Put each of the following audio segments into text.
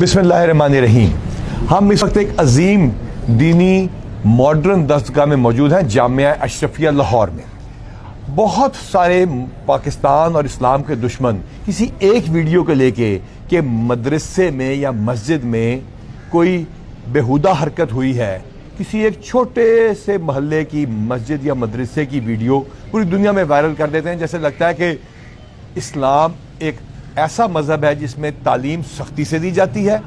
बिस्मिल्लाहिर्रहमानिर्रहीम। हम इस वक्त एक अजीम दीनी मॉडर्न दरसगाह में मौजूद हैं, जामिया अशरफिया लाहौर में। बहुत सारे पाकिस्तान और इस्लाम के दुश्मन किसी एक वीडियो को लेके कि मदरसे में या मस्जिद में कोई बेहुदा हरकत हुई है, किसी एक छोटे से मोहल्ले की मस्जिद या मदरसे की वीडियो पूरी दुनिया में वायरल कर देते हैं। जैसे लगता है कि इस्लाम एक ऐसा मजहब है जिसमें तालीम सख्ती से दी जाती है,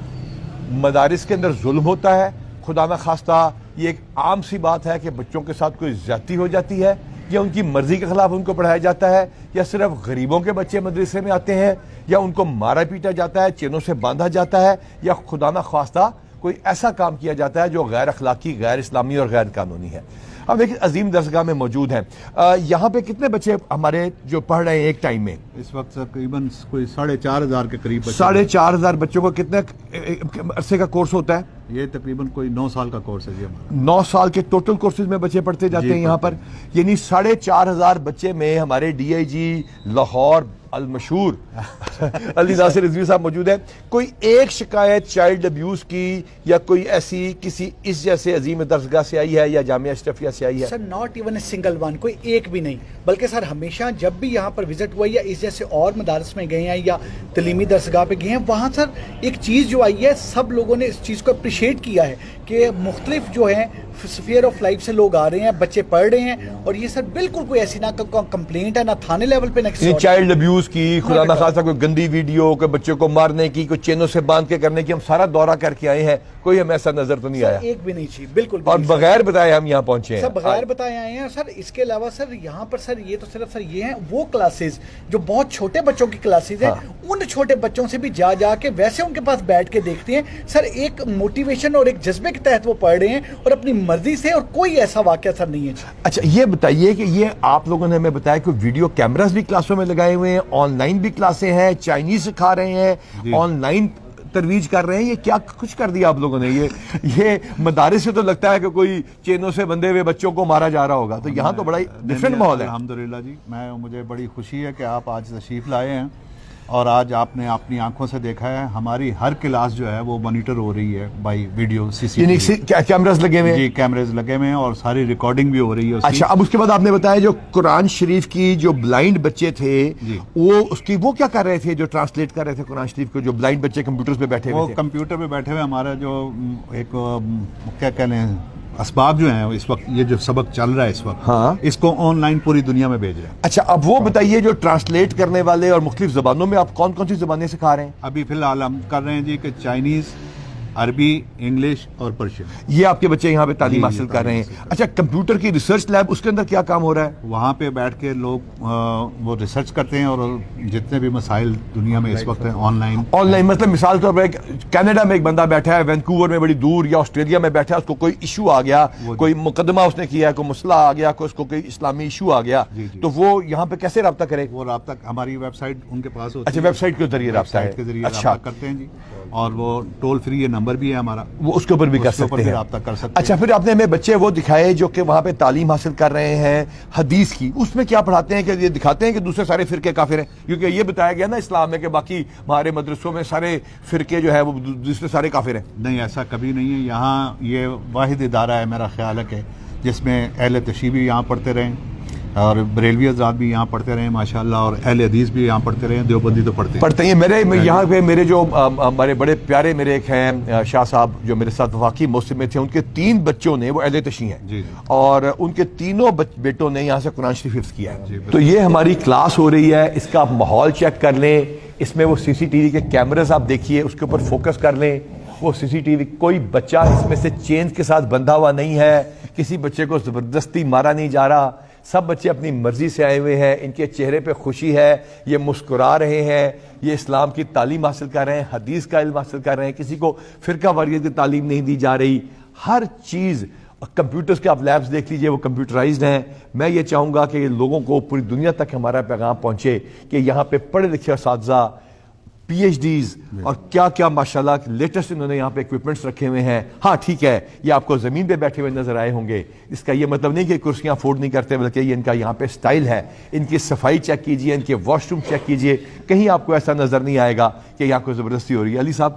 मदारिस के अंदर जुल्म होता है। खुदा न खास्ता ये एक आम सी बात है कि बच्चों के साथ कोई ज्यादती हो जाती है या उनकी मर्जी के खिलाफ उनको पढ़ाया जाता है, या सिर्फ गरीबों के बच्चे मदरसे में आते हैं, या उनको मारा पीटा जाता है, चेनों से बांधा जाता है, या खुदा न खास्ता कोई ऐसा काम किया जाता है जो गैर अखलाकी, गैर इस्लामी और गैर कानूनी है। हम एक अजीम दरसगाह में मौजूद हैं। यहाँ पे कितने बच्चे हमारे जो पढ़ रहे हैं एक टाइम में? इस वक्त तकरीबन कोई 4,500 के करीब। 4,500 बच्चों को कितने अरसे का कोर्स होता है? ये तकरीबन कोई 9 साल का कोर्स है जी हमारा। 9 साल के टोटल कोर्सेज में बच्चे पढ़ते जाते हैं यहाँ पर। यानी 4,500 बच्चे में हमारे DIG लाहौर अल मशहूर अली नासिर रिजवी साहब मौजूद है। कोई एक शिकायत चाइल्ड अब्यूज की या कोई ऐसी किसी इस जैसे अजीम दरसगाह से आई है या जामिया अशरफिया से आई है? Sir not even a single one, कोई एक भी नहीं, बल्कि सर हमेशा जब भी यहाँ पर विजिट हुआ या इस जैसे और मदारस में गए हैं या तलीमी दरसगाह पे गए हैं, वहाँ सर एक चीज़ जो आई है, सब लोगों ने इस चीज़ को अप्रिशिएट किया है कि मुख्तलिफ जो है स्फीयर ऑफ लाइफ से लोग आ रहे हैं, बच्चे पढ़ रहे हैं, और ये सर बिल्कुल कोई ऐसी ना कंप्लेंट है, ना थाने लेवल पे, ना चाइल्ड अब्यूज की, खुदा ना खासा कोई गंदी वीडियो, कोई बच्चों को मारने की, कोई चेनों से बांध के करने की। हम सारा दौरा करके आए हैं, कोई हमें ऐसा नजर तो नहीं आया, एक भी नहीं चाहिए, बिल्कुल भी और नहीं बगैर बताए हम यहाँ पहुंचे हैं। सब बगैर बताए आए हैं सर। इसके अलावा सर यहाँ पर सर ये तो सिर्फ सर ये हैं वो क्लासेस जो बहुत छोटे बच्चों की क्लासेस हैं, उन छोटे बच्चों से भी जा के वैसे उनके पास बैठ के देखते हैं सर, एक मोटिवेशन और एक जज्बे के तहत वो पढ़ रहे हैं और अपनी मर्जी से, और कोई ऐसा वाकया सर नहीं है। अच्छा ये बताइए कि ये आप लोगों ने हमें बताया कि वीडियो कैमरास भी क्लासों में लगाए हुए हैं, ऑनलाइन भी क्लासें हैं, चाइनीज सिखा रहे हैं, ऑनलाइन तरवीज कर रहे हैं, ये क्या कुछ कर दिया आप लोगों ने? ये मदारिस से तो लगता है कि कोई चेनों से बंधे हुए बच्चों को मारा जा रहा होगा, तो यहाँ तो बड़ा ही डिफरेंट माहौल है। अल्हम्दुलिल्लाह जी, मुझे बड़ी खुशी है कि आप आज तशरीफ लाए हैं और आज आपने अपनी आंखों से देखा है हमारी हर क्लास जो है वो मॉनिटर हो रही है बाई वीडियो CCTV। कैमरास लगे हुए हैं जी, कैमरेज लगे हुए हैं और सारी रिकॉर्डिंग भी हो रही है। अच्छा, अब उसके बाद आपने बताया जो कुरान शरीफ की जो ब्लाइंड बच्चे थे वो क्या कर रहे थे, जो ट्रांसलेट कर रहे थे कुरान शरीफ को, जो ब्लाइंड बच्चे कंप्यूटर पे बैठे हुए थे? कंप्यूटर पे बैठे हुए हमारा जो एक क्या कहते हैं असबाब जो हैं इस वक्त, ये जो सबक चल रहा है इस वक्त, हाँ, इसको ऑनलाइन पूरी दुनिया में भेज रहे हैं। अच्छा, अब वो बताइए जो ट्रांसलेट करने वाले और मुख्तलिफ जबानों में आप कौन कौन सी जबानें सिखा रहे हैं? अभी फिलहाल हम कर रहे हैं जी कि चाइनीज, अरबी, इंग्लिश और पर्शियन, ये आपके बच्चे यहाँ पे तालीम हासिल कर रहे हैं। अच्छा, कंप्यूटर की रिसर्च लैब, उसके अंदर क्या काम हो रहा है? वहाँ पे बैठ के लोग वो रिसर्च करते हैं और जितने भी मसाइल दुनिया में इस वक्त हैं ऑनलाइन मतलब मिसाल तौर पर कनाडा में एक बंदा बैठा है, वैंकूवर में बड़ी दूर, या ऑस्ट्रेलिया में बैठा है, उसको कोई इशू आ गया, कोई मुकदमा उसने किया है, कोई मसला आ गया, कोई उसको कोई इस्लामी इशू आ गया, तो वो यहाँ पे कैसे रब्ता करे? वो रब्ता हमारी वेबसाइट उनके पास होती है। अच्छा, वेबसाइट के जरिए रब्ता है, अच्छा करते हैं जी, और वो टोल फ्री ये नंबर भी है हमारा, वो उसके ऊपर भी कर सकते हैं, रब्ता कर सकते हैं। अच्छा, फिर आपने हमें बच्चे वो दिखाए जो कि वहाँ पे तालीम हासिल कर रहे हैं हदीस की, उसमें क्या पढ़ाते हैं? कि ये दिखाते हैं कि दूसरे सारे फिरके काफिर हैं? क्योंकि ये बताया गया ना इस्लाम में कि बाकी हमारे मदरसों में सारे फिरके जो है वो दूसरे सारे काफिर हैं। नहीं, ऐसा कभी नहीं है। यहाँ ये वाहिद इदारा है मेरा ख्याल है कि जिसमें अहले तशरीह भी यहाँ पढ़ते रहें और बरेलवी हज़रात भी यहाँ पढ़ते रहे माशाल्लाह, और अहले हदीस भी यहाँ पढ़ते रहे, देवबंदी तो पढ़ते हैं। मेरे यहाँ पे मेरे जो हमारे बड़े प्यारे मेरे एक हैं शाह साहब जो मेरे साथ वाकई मौसम में थे, उनके 3 बच्चों ने वो अहले तशरीह हैं और उनके तीनों बेटों ने यहाँ से कुरान शरीफ हिफ्ज़ किया है। तो ये हमारी क्लास हो रही है, इसका आप माहौल चेक कर लें, इसमें वो CCTV के कैमरास आप देखिए, उसके ऊपर फोकस कर लें। वो CCTV, कोई बच्चा इसमें से चेन के साथ बंधा हुआ नहीं है, किसी बच्चे को जबरदस्ती मारा नहीं जा रहा, सब बच्चे अपनी मर्जी से आए हुए हैं, इनके चेहरे पे खुशी है, ये मुस्कुरा रहे हैं, ये इस्लाम की तालीम हासिल कर रहे हैं, हदीस का इल्म हासिल कर रहे हैं, किसी को फिरका वारियत की तालीम नहीं दी जा रही। हर चीज़, कंप्यूटर्स के आप लैब्स देख लीजिए, वो कंप्यूटराइज्ड हैं। मैं ये चाहूँगा कि लोगों को पूरी दुनिया तक हमारा पैगाम पहुँचे कि यहाँ पे पढ़े लिखे असातिज़ा PhDs اور کیا کیا ماشاءاللہ لیٹسٹ انہوں نے یہاں پہ اکوپمنٹس رکھے ہوئے ہیں. ہاں ٹھیک ہے, یہ آپ کو زمین پہ بیٹھے ہوئے نظر آئے ہوں گے, اس کا یہ مطلب نہیں کہ کرسیاں افورڈ نہیں کرتے, بلکہ یہ ان کا یہاں پہ سٹائل ہے. ان کی صفائی چیک کیجئے, ان کے واش روم چیک کیجئے, کہیں آپ کو ایسا نظر نہیں آئے گا کہ یہاں کوئی زبردستی ہو رہی ہے. علی صاحب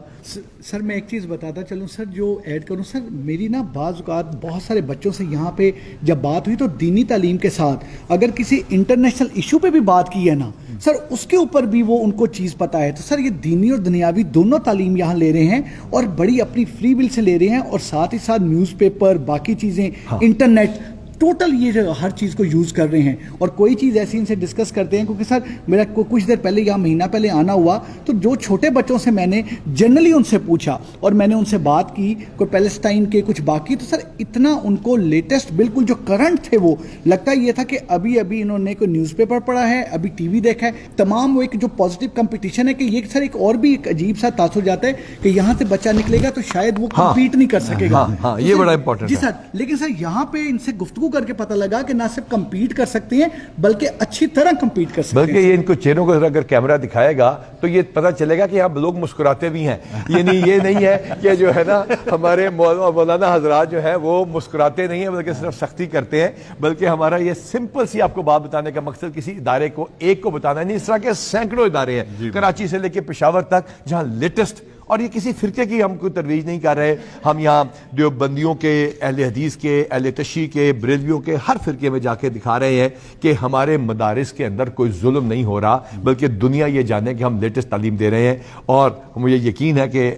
سر میں ایک چیز بتاتا چلوں سر, جو ایڈ کروں سر, میری نا بعض اوقات بہت سارے بچوں سے یہاں پہ جب بات ہوئی تو دینی تعلیم کے ساتھ اگر کسی انٹرنیشنل ایشو پہ بھی بات کی ہے نا سر, اس کے اوپر بھی وہ ان کو چیز پتہ ہے. تو سر یہ دینی اور دنیاوی دونوں تعلیم یہاں لے رہے ہیں اور بڑی اپنی فری ول سے لے رہے ہیں, اور ساتھ ہی ساتھ نیوز پیپر, باقی چیزیں, انٹرنیٹ, ٹوٹل یہ جو ہر چیز کو یوز کر رہے ہیں. اور کوئی چیز ایسی ان سے ڈسکس کرتے ہیں, کیونکہ سر میرا کچھ دیر پہلے یا مہینہ پہلے آنا ہوا تو جو چھوٹے بچوں سے میں نے جنرلی ان سے پوچھا اور میں نے ان سے بات کی, کوئی پیلسٹائن کے کچھ باقی, تو سر اتنا ان کو لیٹسٹ بالکل جو کرنٹ تھے وہ لگتا یہ تھا کہ ابھی انہوں نے کوئی نیوز پیپر پڑھا ہے, ابھی ٹی وی دیکھا ہے. تمام وہ ایک جو پازیٹیو کمپٹیشن ہے کہ یہ سر ایک اور بھی ایک عجیب سا تاثر جاتا ہے کہ یہاں سے بچہ نکلے گا تو شاید وہ کمپیٹ نہیں کر سکے گا. یہ بڑا امپورٹنٹ جی سر, لیکن سر یہاں پہ ان سے گفتگو کر کے پتہ لگا کہ نہ صرف کمپیٹ کر سکتے ہیں بلکہ اچھی طرح کمپیٹ کر سکتے ہیں. بلکہ یہ ان کو چہروں کو اگر کیمرہ دکھائے گا تو یہ پتہ چلے گا کہ یہاں لوگ مسکراتے بھی ہیں. یعنی یہ نہیں ہے کہ جو ہے نا ہمارے مولانا حضرات جو ہیں وہ مسکراتے نہیں ہیں بلکہ صرف سختی کرتے ہیں, بلکہ ہمارا یہ سمپل سی آپ کو بات بتانے کا مقصد کسی ادارے کو ایک کو بتانا نہیں, اس طرح کے سینکڑوں ادارے ہیں کراچی سے لے کے پشاور تک جہاں لیٹسٹ, اور یہ کسی فرقے کی ہم کوئی ترویج نہیں کر رہے. ہم یہاں دیوبندیوں کے, اہل حدیث کے, اہل تشیع کے, بریلویوں کے, ہر فرقے میں جا کے دکھا رہے ہیں کہ ہمارے مدارس کے اندر کوئی ظلم نہیں ہو رہا, بلکہ دنیا یہ جانے کہ ہم لیٹسٹ تعلیم دے رہے ہیں. اور مجھے یقین ہے کہ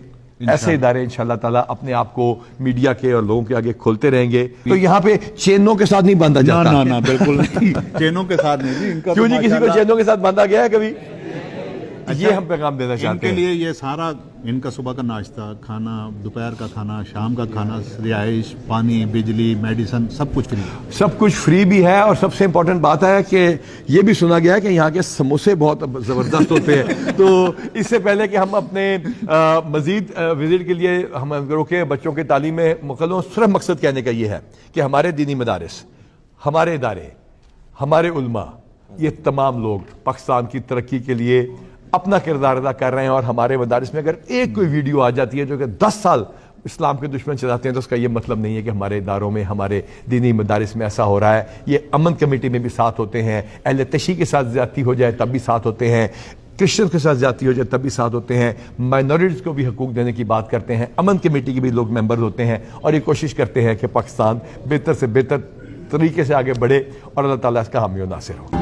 ایسے ادارے انشاءاللہ تعالیٰ اپنے آپ کو میڈیا کے اور لوگوں کے آگے کھولتے رہیں گے. تو یہاں پہ چینوں کے ساتھ نہیں باندھا جاتا. نہ بالکل نہیں, چینوں کے ساتھ نہیں جی. ان کا کیوں نہیں کسی کو چینوں کے ساتھ باندھا گیا ہے کبھی؟ یہ ہم پیغام دینا چاہتے ہیں. ان کے لیے یہ سارا, ان کا صبح کا ناشتہ, کھانا, دوپہر کا کھانا, شام کا کھانا, رہائش, پانی, بجلی, میڈیسن, سب کچھ فری. سب کچھ فری بھی ہے. اور سب سے امپورٹنٹ بات ہے کہ یہ بھی سنا گیا ہے کہ یہاں کے سموسے بہت زبردست ہوتے ہیں. تو اس سے پہلے کہ ہم اپنے مزید وزٹ کے لیے ہم روکے بچوں کے تعلیم میں مکمل, صرف مقصد کہنے کا یہ ہے کہ ہمارے دینی مدارس, ہمارے ادارے, ہمارے علماء, یہ تمام لوگ پاکستان کی ترقی کے لیے اپنا کردار ادا کر رہے ہیں. اور ہمارے مدارس میں اگر ایک کوئی ویڈیو آ جاتی ہے جو کہ 10 سال اسلام کے دشمن چلاتے ہیں تو اس کا یہ مطلب نہیں ہے کہ ہمارے اداروں میں, ہمارے دینی مدارس میں ایسا ہو رہا ہے. یہ امن کمیٹی میں بھی ساتھ ہوتے ہیں, اہل تشیع کے ساتھ زیادتی ہو جائے تب بھی ساتھ ہوتے ہیں, کرسچن کے ساتھ زیادتی ہو جائے تب بھی ساتھ ہوتے ہیں, مائنورٹیز کو بھی حقوق دینے کی بات کرتے ہیں, امن کمیٹی کے بھی لوگ ممبر ہوتے ہیں, اور یہ کوشش کرتے ہیں کہ پاکستان بہتر سے بہتر طریقے سے آگے بڑھے اور اللہ تعالیٰ اس کا حامی و ناصر ہو.